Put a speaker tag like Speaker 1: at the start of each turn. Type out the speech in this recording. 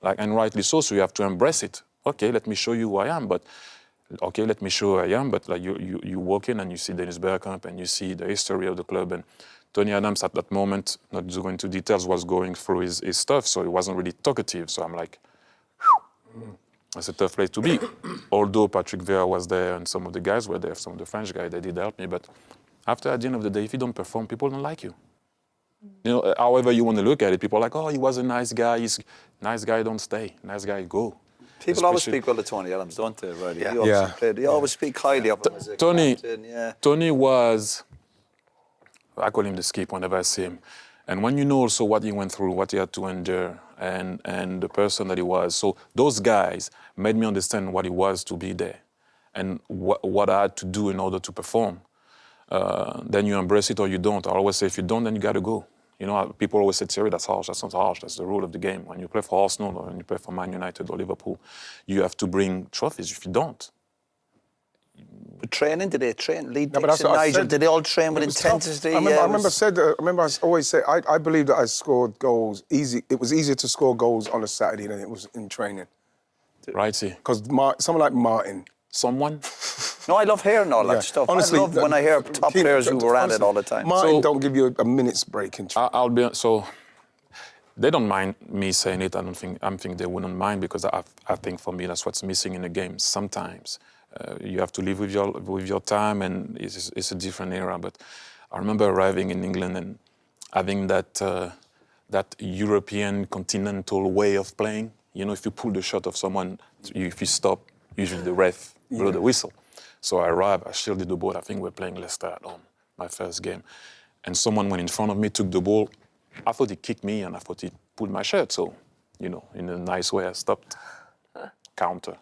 Speaker 1: Like, and rightly so, so you have to embrace it. Okay, let me show you who I am, but okay, let me show who I am, but like you walk in and you see Dennis Bergkamp and you see the history of the club, and Tony Adams at that moment, not to go into details, was going through his stuff, so he wasn't really talkative. So I'm like, that's a tough place to be. Although Patrick Vieira was there and some of the guys were there, some of the French guys, they did help me, but after, at the end of the day, if you don't perform, people don't like you. You know, however you want to look at it, people are like, oh, he was a nice guy. Nice guy don't stay. Nice guy go.
Speaker 2: People always speak well of Tony Adams, don't they, Riley?
Speaker 3: Yeah.
Speaker 2: He obviously played. They always speak highly of him as a captain, yeah.
Speaker 1: Tony was, I call him the skip whenever I see him. And when you know also what he went through, what he had to endure, and the person that he was, so those guys made me understand what it was to be there and what I had to do in order to perform. Then you embrace it or you don't. I always say if you don't, then you got to go. You know, people always say, Thierry, that's harsh. That sounds harsh. That's the rule of the game. When you play for Arsenal or when you play for Man United or Liverpool, you have to bring trophies. If you don't,
Speaker 2: Training, did they train? Lead
Speaker 3: No, but that's
Speaker 2: Dixon,
Speaker 3: what I
Speaker 2: Nigel,
Speaker 3: said.
Speaker 2: did they all train with
Speaker 3: It was tough.
Speaker 2: intensity?
Speaker 3: I remember
Speaker 2: Yeah,
Speaker 3: I always say I believe that I scored goals easy. It was easier to score goals on a Saturday than it was in training.
Speaker 1: right? See,
Speaker 3: Because someone like Martin.
Speaker 1: someone.
Speaker 2: No, I love hearing all
Speaker 3: Yeah.
Speaker 2: that stuff.
Speaker 3: Honestly,
Speaker 2: I love when I hear top players who were at it all the time.
Speaker 3: Martin
Speaker 1: So-
Speaker 3: don't give you a minute's break in training.
Speaker 1: I'll be so. They don't mind me saying it. I think they wouldn't mind because I think for me that's what's missing in the game. Sometimes you have to live with your time, and it's a different era. But I remember arriving in England and having that European continental way of playing. You know, if you pull the shot of someone, if you stop, usually the ref blow the whistle. So I arrived, I shielded the ball. I think we were playing Leicester at home, my first game. And someone went in front of me, took the ball. I thought he kicked me and I thought he pulled my shirt. So, you know, in a nice way, I stopped. Counter.